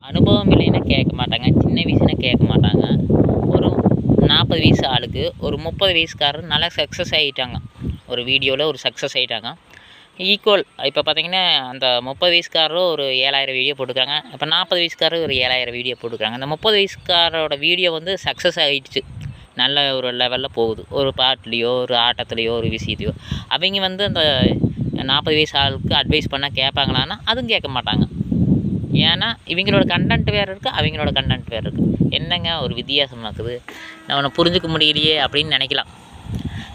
அனுபவம் இல்லைன்னா கேட்க மாட்டாங்க. சின்ன வயசுனா கேட்க மாட்டாங்க. ஒரு 40 வயசு ஆளுக்கு ஒரு 30 வயசுக்காரர் நல்லா சக்ஸஸ் ஆகிட்டாங்க. ஒரு வீடியோவில் ஒரு சக்ஸஸ் ஆகிட்டாங்க. ஈக்குவல் இப்போ பார்த்தீங்கன்னா அந்த 30 வயசுக்காரரும் ஒரு 7000 வீடியோ போட்டுக்கிறாங்க. இப்போ 40 வயசுக்காரர் ஒரு 7000 வீடியோ போட்டுக்கிறாங்க. அந்த 30 வயசுக்காரோட வீடியோ வந்து சக்ஸஸ் ஆகிடுச்சு. நல்ல ஒரு லெவலில் போகுது. ஒரு பாட்டுலேயோ ஒரு ஆட்டத்துலேயோ ஒரு விஷயத்தையோ அவங்க வந்து அந்த 40 வயசு ஆளுக்கு அட்வைஸ் பண்ணால் கேட்பாங்களான்னா அதுவும் கேட்க மாட்டாங்க. ஏன்னா இவங்களோட கண்டென்ட் வேறு இருக்குது, அவங்களோட கண்டென்ட் வேறு இருக்குது. என்னங்க ஒரு வித்தியாசமாக இருக்குது, நம்ம புரிஞ்சுக்க முடியலையே அப்படின்னு நினைக்கலாம்.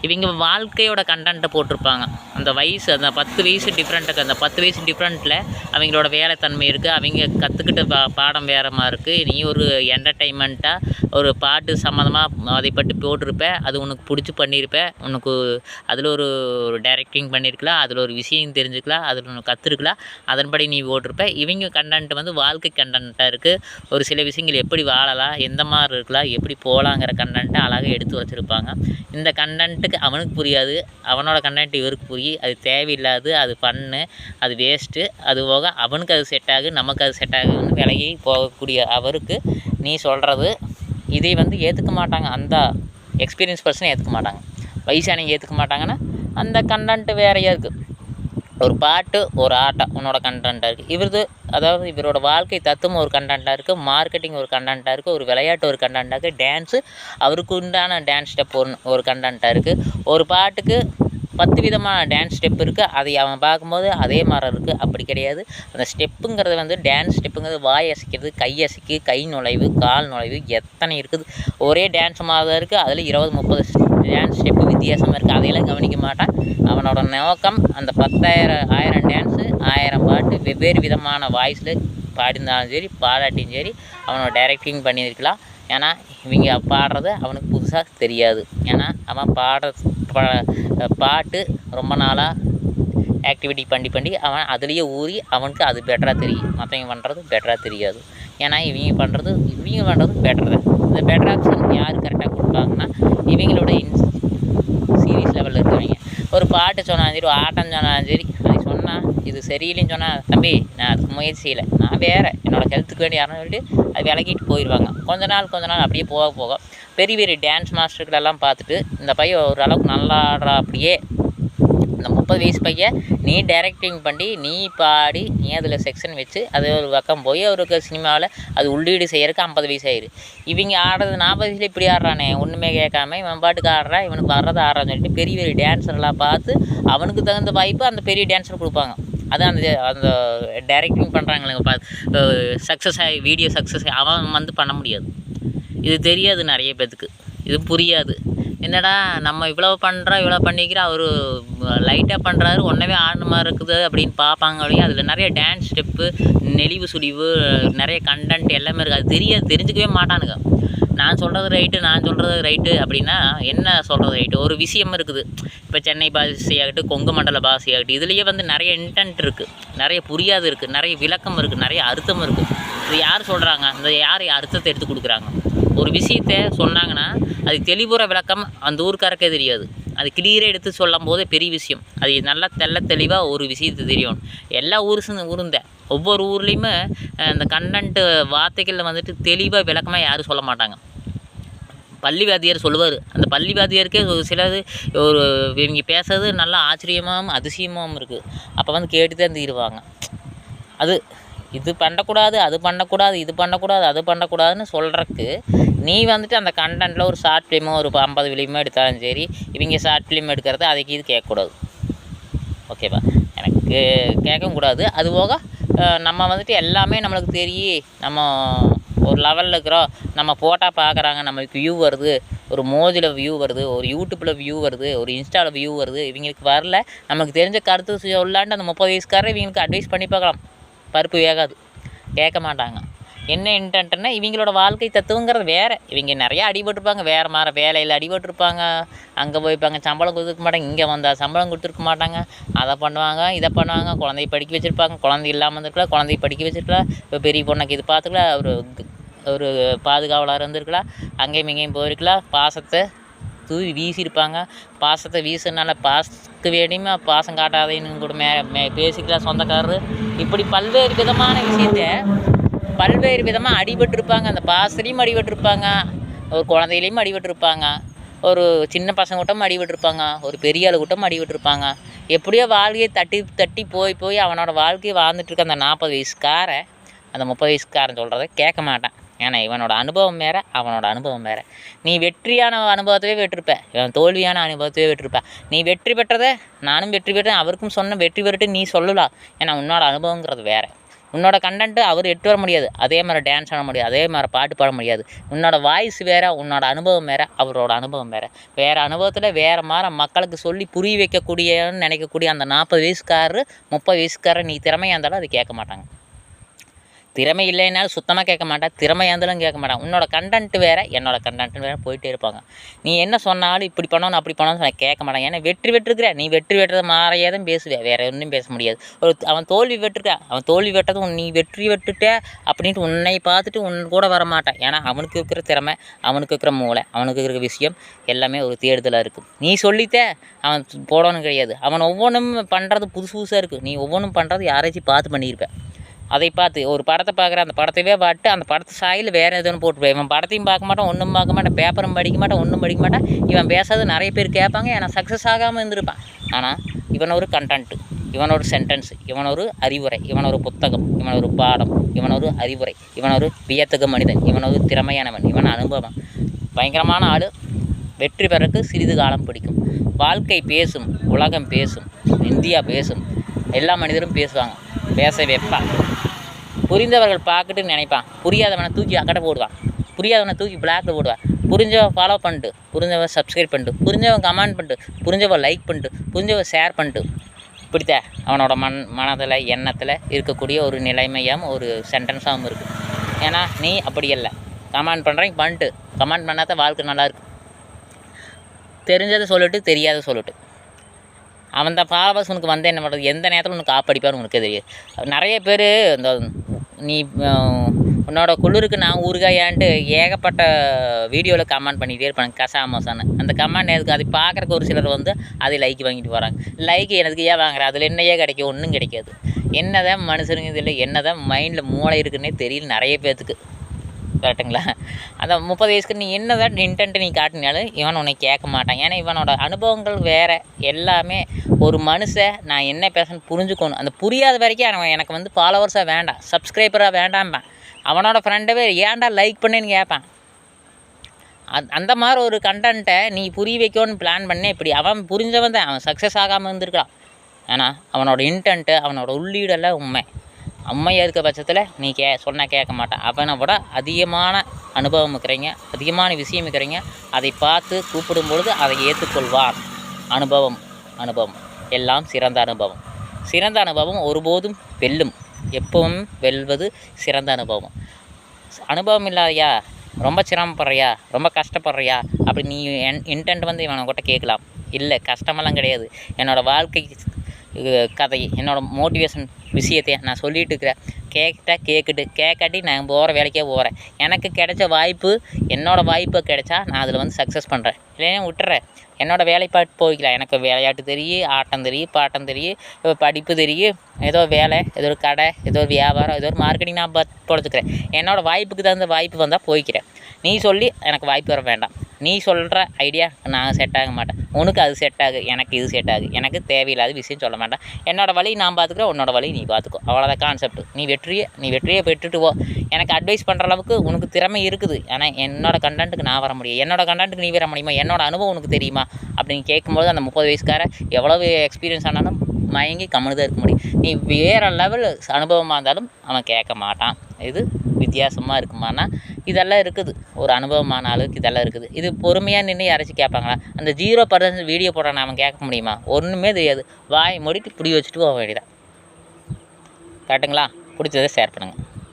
இவங்க வாழ்க்கையோட கண்டென்ட்டை போட்டிருப்பாங்க. அந்த வயசு அந்த 10 வயசு டிஃப்ரெண்ட்டுக்கு அந்த 10 வயசு டிஃப்ரெண்ட்டில் அவங்களோட வேலைத்தன்மை இருக்குது. அவங்க கற்றுக்கிட்ட பாடம் வேறு மாதிரி இருக்குது. நீ ஒரு என்டர்டெயின்மெண்ட்டாக ஒரு பாட்டு சம்மந்தமாக அதை பற்றி போட்டிருப்ப, அது உனக்கு பிடிச்சி பண்ணியிருப்ப, உனக்கு அதில் ஒரு டைரக்டிங் பண்ணியிருக்கலாம், அதில் ஒரு விஷயம் தெரிஞ்சுக்கலாம், அதில் ஒன்று கற்றுருக்கலாம், அதன்படி நீ போட்டிருப்ப. இவங்க கண்டென்ட் வந்து வாழ்க்கை கண்டென்ட்டாக இருக்குது. ஒரு சில விஷயங்கள் எப்படி வாழலாம், எந்த மாதிரி இருக்கலாம், எப்படி போகலாங்கிற கண்டென்ட்டை அழகாக எடுத்து வச்சுருப்பாங்க. இந்த கண்டென்ட்டுக்கு அவனுக்கு புரியாது, அவனோட கண்டென்ட் இவருக்கு புரியும். அது தேவையில்லாது, அது பண்ணு, அது வேஸ்ட்டு. அது போக அவனுக்கு அது செட் ஆகும், நமக்கு அது செட் ஆகுன்னு விலகி போகக்கூடிய அவருக்கு நீ சொல்கிறது இதை வந்து ஏற்றுக்க மாட்டாங்க. அந்த எக்ஸ்பீரியன்ஸ் பர்சனை ஏற்றுக்க மாட்டாங்க. வயசானவங்க ஏற்றுக்க மாட்டாங்கன்னா அந்த கண்டென்ட்டு வேறையாக இருக்குது. ஒரு பாட்டு ஒரு ஆட்டம் உன்னோட கண்டென்ட்டாக இருக்குது. அதாவது இவரோட வாழ்க்கை தத்துவம் ஒரு கண்டென்ட்டாக இருக்குது, மார்க்கெட்டிங் ஒரு கண்டென்ட்டாக இருக்குது, ஒரு விளையாட்டு ஒரு கண்டென்ட்டாக இருக்குது, டான்ஸு அவருக்கு உண்டான டான்ஸ் ஸ்டெப் ஒரு கண்டென்ட்டாக இருக்குது. ஒரு பாட்டுக்கு 10 விதமான டான்ஸ் ஸ்டெப் இருக்குது. அதை அவன் பார்க்கும்போது அதே மாதிரி இருக்குது. அப்படி கிடையாது. அந்த ஸ்டெப்புங்கிறது வந்து டான்ஸ் ஸ்டெப்புங்கிறது வாய் அசைக்கிறது, கை அசைக்கு, கை நுழைவு, கால் நுழைவு எத்தனை இருக்குது. ஒரே டான்ஸ் மாதிரி தான் இருக்குது. அதில் 20-30 டான்ஸ் ஸ்டெப்பு வித்தியாசமாக இருக்குது. அதையெல்லாம் கவனிக்க மாட்டான். அவனோட நோக்கம் அந்த 10,000 டான்ஸு 1000 பாட்டு வெவ்வேறு விதமான வாய்ஸில் பாடியிருந்தாலும் சரி பாடாட்டியும் சரி அவனோட டைரக்டிங் பண்ணியிருக்கலாம். ஏன்னா இவங்க பாடுறது அவனுக்கு புதுசாக தெரியாது. ஏன்னா அவன் பாட்டு ரொம்ப நாளாக ஆக்டிவிட்டி பண்ணி அவன் அதுலேயே ஊறி அவனுக்கு அது பெட்டராக தெரியும். மற்றவங்க பண்ணுறது பெட்டராக தெரியாது. ஏன்னா இவங்க பண்ணுறது பெட்டர் தான். இந்த பெட்டர் ஆப்ஷன் யார் கரெக்டாக கொடுப்பாங்கன்னா இவங்களோட சீரியஸ் லெவலில் இருக்கிறவங்க. ஒரு பாட்டு சொன்னாலும் சரி, ஒரு ஆட்டம் சொன்னாலும் சரி, அது சொன்னால் இது சரியில்லைன்னு சொன்னால் தம்பி நான் அதுக்கு முயற்சி செய்யலை, நான் வேறு என்னோடய ஹெல்த்துக்கு வேண்டி யாருன்னு சொல்லிட்டு அது விலகிட்டு போயிடுவாங்க. கொஞ்ச நாள் அப்படியே போக பெரிய பெரிய டான்ஸ் மாஸ்டர்களெல்லாம் பார்த்துட்டு இந்த பையன் ஓரளவுக்கு நல்லா ஆடுறா, அப்படியே இந்த 30 வயசு பையன் நீ டைரக்டிங் பண்ணி நீ பாடி நீ அதில் செக்ஷன் வச்சு அது ஒரு பக்கம் போய் அவருக்கு சினிமாவில் அது உள்ளீடு செய்யறதுக்கு 50 வயசு ஆயிரு. இவங்க ஆடுறது 40 வயசில் இப்படி ஆடுறானே ஒன்றுமே கேட்காம இவன் பாட்டுக்கு ஆடுறான், இவனுக்கு வர்றது ஆடுறான்னு சொல்லிட்டு பெரிய பெரிய டான்ஸர்லாம் பார்த்து அவனுக்கு தகுந்த வாய்ப்பு அந்த பெரிய டான்ஸர் கொடுப்பாங்க. அது அந்த டைரக்டிங் பண்ணுறாங்களேங்க சக்ஸஸ் ஆகி வீடியோ சக்ஸஸ் ஆகி அவன் வந்து பண்ண முடியாது. இது தெரியாது நிறைய பேத்துக்கு, இது புரியாது. என்னடா நம்ம இவ்வளோ பண்ணிக்கிறோம், அவர் லைட்டாக பண்ணுறாரு, ஒன்றவே ஆடின மாதிரி இருக்குது அப்படின்னு பார்ப்பாங்க. வழியாக அதில் நிறைய டான்ஸ் ஸ்டெப்பு, நெளிவு சுழிவு, நிறைய கண்டென்ட் எல்லாமே இருக்குது. அது தெரிஞ்சுக்கவே மாட்டானுங்க. நான் சொல்கிறது ரைட்டு அப்படின்னா என்ன சொல்கிறது ரைட்டு? ஒரு விஷயம் இருக்குது. இப்போ சென்னை பாஷையாகட்டும், கொங்கு மண்டல பாஷையாகட்டும், இதுலேயே வந்து நிறைய இன்டென்ட் இருக்குது, நிறைய புரியாது இருக்குது, நிறைய விளக்கம் இருக்குது, நிறைய அர்த்தம் இருக்குது. இது யார் சொல்கிறாங்க? இந்த யார் அர்த்தத்தை எடுத்து கொடுக்குறாங்க? ஒரு விஷயத்தை சொன்னாங்கன்னா அது தெளிவுற விளக்கம் அந்த ஊருக்காரக்கே தெரியாது. அது கிளியராக எடுத்து சொல்லும் போதே பெரிய விஷயம். அது நல்லா தெளிவாக ஒரு விஷயத்தை தெரியும். எல்லா ஊருந்த ஒவ்வொரு ஊர்லேயுமே அந்த கண்டென்ட்டு வார்த்தைகளில் வந்துட்டு தெளிவாக விளக்கமாக யாரும் சொல்ல மாட்டாங்க. பள்ளிவாதியார் சொல்லுவார். அந்த பள்ளிவாதியாருக்கே சிலது ஒரு இவங்க பேசுறது நல்லா ஆச்சரியமாகவும் அதிசயமாகவும் இருக்குது. அப்போ வந்து கேட்டு தான் தீருவாங்க. அது இது பண்ணக்கூடாது, அது பண்ணக்கூடாது, இது பண்ணக்கூடாது, அது பண்ணக்கூடாதுன்னு சொல்கிறக்கு நீ வந்துட்டு அந்த கண்டென்ட்டில் ஒரு ஷார்ட் ஃபிலிமோ ஒரு 50 ஃபிலிமோ எடுத்தாலும் சரி, இவங்க ஷார்ட் ஃபிலிம் எடுக்கிறது அதுக்கு இது கேட்கக்கூடாது. ஓகேவா? எனக்கு கேட்கவும் கூடாது. அதுபோக நம்ம வந்துட்டு எல்லாமே நம்மளுக்கு தெரியும், நம்ம ஒரு லெவலில் இருக்கிறோம், நம்ம போட்டால் பார்க்குறாங்க, நம்மளுக்கு வியூ வருது, ஒரு மோஜில் வியூ வருது, ஒரு யூடியூப்பில் வியூ வருது, ஒரு இன்ஸ்டாவில் வியூ வருது, இவங்களுக்கு வரல, நமக்கு தெரிஞ்ச கருத்து சொல்லான்ட்டு அந்த 30 வயசுக்காரர் இவங்களுக்கு அட்வைஸ் பண்ணி பார்க்கலாம். பருப்பு வேகாது, கேட்க மாட்டாங்க. என்ன இன்டென்ட்னா இவங்களோட வாழ்க்கை தத்துவங்கிறது வேறு. இவங்க நிறையா அடிபட்டிருப்பாங்க, வேறு மாதிரி வேலையில் அடிபட்டிருப்பாங்க, அங்கே போய்ப்பாங்க, சம்பளம் கொடுத்துருக்க மாட்டாங்க, இங்கே வந்தால் சம்பளம் கொடுத்துருக்க மாட்டாங்க, அதை பண்ணுவாங்க, இதை பண்ணுவாங்க, குழந்தைய படிக்க வச்சுருப்பாங்க, குழந்தை இல்லாமல் இருந்திருக்கலாம், குழந்தைய படிக்க வச்சுருக்கலாம், இப்போ பெரிய பொண்ணுக்கு இது பார்த்துக்கலாம், ஒரு பாதுகாவலர் இருந்திருக்கலாம், அங்கேயும் இங்கேயும் போயிருக்கலாம், பாசத்தை தூவி வீசியிருப்பாங்க. பாசத்தை வீசுனால பாசத்துக்கு வேண்டியுமே பாசம் காட்டாதேன்னு கூட பேசிக்கலாம் சொந்தக்காரரு. இப்படி பல்வேறு விதமான விஷயத்த பல்வேறு விதமாக அடிபட்டிருப்பாங்க. அந்த பாசத்துலேயும் அடிபட்டிருப்பாங்க, ஒரு குழந்தையிலையும் அடிபட்டிருப்பாங்க, ஒரு சின்ன பசங்க கூட்டம் அடிபட்டிருப்பாங்க, ஒரு பெரிய ஆளு கூட்டம் அடிபட்டிருப்பாங்க. எப்படியோ வாழ்க்கையை தட்டி தட்டி போய் அவனோட வாழ்க்கையை வாழ்ந்துட்டுருக்க அந்த 40 வயசுக்காரன் அந்த 30 வயசுக்காரன் சொல்கிறத கேட்க மாட்டான். ஏன்னா இவனோட அனுபவம் வேறு, அவனோட அனுபவம் வேறு. நீ வெற்றியான அனுபவத்தவே விட்டுருப்ப, இவன் தோல்வியான அனுபவத்தவே விட்டுருப்ப. நீ வெற்றி பெற்றதை நானும் வெற்றி பெற்றேன், அவருக்கும் சொன்ன வெற்றி பெற்று நீ சொல்லலாம். ஏன்னா உன்னோட அனுபவங்கிறது வேறு. உன்னோட கண்டென்ட்டு அவர் எட்டு வர முடியாது, அதே மாதிரி டான்ஸ் ஆட முடியாது, அதே மாதிரி பாட்டு பாட முடியாது. உன்னோட வாய்ஸ் வேறு, உன்னோட அனுபவம் வேறு, அவரோட அனுபவம் வேறு அனுபவத்தில் வேறு மாதிரி மக்களுக்கு சொல்லி புரிய வைக்கக்கூடியன்னு நினைக்கக்கூடிய அந்த 40 வயசுக்காரரு 30 வயசுக்காரர் நீ திறமையாக இருந்தாலும் அது கேட்க மாட்டாங்க. திறமை இல்லைனாலும் சுத்தமாக கேட்க மாட்டேன், திறமையாக இருந்தாலும் கேட்க மாட்டான். உன்னோட கண்டென்ட் வேறு, என்னோட கண்டென்ட் வேறு போயிட்டே இருப்பாங்க. நீ என்ன சொன்னாலும் இப்படி பண்ணணும் அப்படி பண்ணணும்னு நான் கேட்க மாட்டேன். ஏன்னா வெற்றி பெற்றிருக்கிற நீ வெற்றி பெற்றதை மாறையாக தான் பேசுவேன், வேறு ஒன்றும் பேச முடியாது. அவன் தோல்வி பெற்றிருக்கான், அவன் தோல்வி பெற்றதும் நீ வெற்றி பெற்றுட்ட அப்படின்ட்டு உன்னை பார்த்துட்டு உன் கூட வர மாட்டான். ஏன்னா அவனுக்கு இருக்கிற திறமை, அவனுக்கு இருக்கிற மூளை, அவனுக்கு இருக்கிற விஷயம் எல்லாமே ஒரு தேடுதலாக இருக்குது. நீ சொல்லித்தே அவன் போடணும் கிடையாது. அவன் ஒவ்வொன்றும் பண்ணுறது புதுசு புதுசாக இருக்குது. நீ ஒவ்வொன்றும் பண்ணுறது யாராச்சும் பார்த்து பண்ணியிருப்பேன். அதை பார்த்து ஒரு படத்தை பார்க்குற, அந்த படத்தையே பார்த்து அந்த படத்தை சாயில் வேறு எதுவும் போட்டுருவேன். இவன் படத்தையும் பார்க்க மாட்டான், ஒன்றும் பார்க்க மாட்டான், பேப்பரும் படிக்க மாட்டான், ஒன்றும் படிக்க மாட்டான். இவன் பேசாத நிறைய பேர் கேட்பாங்க, ஏன்னா சக்ஸஸ் ஆகாமல் இருந்திருப்பான். ஆனால் இவன் ஒரு கண்டென்ட்டு, இவன் ஒரு சென்டென்ஸ், இவன் ஒரு அறிவுரை, இவன் ஒரு புத்தகம், இவன் ஒரு பாடம், இவன் ஒரு அறிவுரை, இவன் ஒரு வியத்தகு மனிதன், இவன் ஒரு திறமையானவன், இவன் அனுபவம். பயங்கரமான ஆள். வெற்றி பெறக்கு சிறிது காலம் பிடிக்கும். வாழ்க்கை பேசும், உலகம் பேசும், இந்தியா பேசும், எல்லா மனிதரும் பேசுவாங்க, பேச வைப்பான். புரிந்தவர்கள் பார்த்துட்டு நினைப்பான், புரியாதவனை தூக்கி அக்கடை போடுவான், புரியாதவனை தூக்கி பிளாக்கில் போடுவான். புரிஞ்சவன் ஃபாலோ பண்ணிட்டு, புரிஞ்சவன் சப்ஸ்கிரைப் பண்ணிட்டு, புரிஞ்சவன் கமெண்ட் பண்ணிட்டு, புரிஞ்சவன் லைக் பண்ணிட்டு, புரிஞ்சவன் ஷேர் பண்ணிட்டு, இப்படித்தான் அவனோட மனதில் எண்ணத்தில் இருக்கக்கூடிய ஒரு நிலைமையாகவும் ஒரு சென்டென்ஸாகவும் இருக்குது. ஏன்னா நீ அப்படி இல்லை, கமெண்ட் பண்ணுறேன் பண்ணிட்டு, கமெண்ட் பண்ணாதான் வாழ்க்கை நல்லாயிருக்கு. தெரிஞ்சதை சொல்லிட்டு தெரியாத சொல்லிட்டு அவன் தான் ஃபாலோவர்ஸ் உனக்கு வந்து என்ன பண்ணுறது, எந்த நேரத்தில் உனக்கு காப்படிப்பான்னு உனக்கே தெரியாது. நிறைய பேர் இந்த நீ உன்னோட குளிருக்கு நான் ஊறுகாயான்ட்டு ஏகப்பட்ட வீடியோவில் கமெண்ட் பண்ணிகிட்டே இருப்பாங்க, கசாமசான்னு. அந்த கமெண்ட் எதுக்கு, அதை பார்க்குறக்கு ஒரு சிலர் வந்து அதை லைக் வாங்கிட்டு வராங்க. லைக் எனக்கு ஏன் வாங்குறேன், அதில் என்னையே கிடைக்கும், ஒன்றும் கிடைக்காது. என்ன தான் மனுஷனுங்க இதில் என்ன தான் மைண்டில் மூளை இருக்குன்னே தெரியல நிறைய பேர்த்துக்கு. கரெக்டுங்களா? அந்த 30 வயசுக்கு நீ என்ன தான் இன்டென்ட்டு நீ காட்டினாலும் இவன் உன்னை கேட்க மாட்டான். ஏன்னா இவனோட அனுபவங்கள் வேறு. எல்லாமே ஒரு மனுஷன் நான் என்ன பேசணும்னு புரிஞ்சுக்கணும். அந்த புரியாத வரைக்கும் அவன் எனக்கு வந்து ஃபாலோவர்ஸாக வேண்டாம், சப்ஸ்கிரைபராக வேண்டாம்பேன். அவனோட ஃப்ரெண்டவே ஏன்டா லைக் பண்ணேன்னு கேட்பான். அந்த மாதிரி ஒரு கண்டென்ட்டை நீ புரிய வைக்கணும்னு பிளான் பண்ணே இப்படி அவன் புரிஞ்சவன் தான் அவன் சக்ஸஸ் ஆகாமல் இருந்திருக்கான். ஏன்னா அவனோட இன்டென்ட்டு, அவனோட உள்ளீடெல்லாம் உண்மையாக இருக்க பட்சத்தில் நீ சொன்னால் கேட்க மாட்டான். அவனை விட அதிகமான அனுபவம் இருக்கிறீங்க, அதிகமான விஷயம் இருக்கிறீங்க. அதை பார்த்து கூப்பிடும் பொழுது அதை ஏற்றுக்கொள்வான். அனுபவம் எல்லாம் சிறந்த அனுபவம். சிறந்த அனுபவம் ஒருபோதும் வெல்லும். எப்பவும் வெல்வது சிறந்த அனுபவம். அனுபவம் இல்லாதையா, ரொம்ப சிரமப்படுறியா, ரொம்ப கஷ்டப்படுறியா அப்படி நீ இன்டென்ட் வந்து இவனை கூட கேட்கலாம். இல்லை, கஷ்டமெல்லாம் கிடையாது. என்னோடய வாழ்க்கை கதை, என்னோடய மோட்டிவேஷன் விஷயத்தை நான் சொல்லிகிட்டு இருக்கிறேன். கேட்காட்டி நான் போகிற வேலைக்கே போகிறேன். எனக்கு கிடைச்ச வாய்ப்பு, என்னோடய வாய்ப்பு கிடைச்சா நான் அதில் வந்து சக்ஸஸ் பண்ணுறேன், இல்லைன்னா விட்டுறேன். என்னோடய வேலைப்பாட்டு போய்க்கலாம். எனக்கு விளையாட்டு தெரியும், ஆட்டம் தெரியும், பாட்டம் தெரியும், படிப்பு தெரியும், ஏதோ வேலை, ஏதோ ஒரு கடை, ஏதோ ஒரு வியாபாரம், ஏதோ ஒரு மார்க்கெட்டிங் நான் பொழைச்சிக்கிறேன். என்னோடய வாய்ப்புக்கு தகுந்த வாய்ப்பு வந்தால் போய்க்கிறேன். நீ சொல்லி எனக்கு வாய்ப்பு வர வேண்டாம். நீ சொல்கிற ஐடியா நான் செட் ஆக மாட்டேன், உனக்கு அது செட் ஆகு, எனக்கு இது செட் ஆகு. எனக்கு தேவையில்லாத விஷயம் சொல்ல மாட்டேன். என்னோடய வழி நான் பார்த்துக்கிறேன், உன்னோட வழி நீ பார்த்துக்கோ. அவ்வளோதான் கான்செப்ட். நீ வெற்றியை பெற்றுட்டு போ. எனக்கு அட்வைஸ் பண்ணுற அளவுக்கு உனக்கு திறமை இருக்குது. ஆனால் என்னோடய கண்டென்ட்டுக்கு நான் வர முடியும், என்னோடய கண்டென்ட்டுக்கு நீ வர முடியுமா, என்னோடய அனுபவம் உனக்கு தெரியுமா அப்படின்னு கேட்கும்போது அந்த 30 வயசுக்கார எவ்வளவு எக்ஸ்பீரியன்ஸ் ஆனாலும் மயங்கி கம்முனுதான் இருக்க முடியும். நீ வேறு லெவல் அனுபவமாக இருந்தாலும் அவன் கேட்க மாட்டான். இது வித்தியாசமாக இருக்குமானா இதெல்லாம் இருக்குது. ஒரு அனுபவமான அளவுக்கு இதெல்லாம் இருக்குது. இது பொறுமையாக நின்று யாராச்சும் கேட்பாங்களா? அந்த 0% வீடியோ போடுறான் அவன் கேட்க முடியுமா? ஒன்றுமே தெரியாது. வாய் மூடிட்டு பிடி வச்சுட்டு போக வேண்டியதான். கரெக்டுங்களா? பிடிச்சதை ஷேர் பண்ணுங்கள்.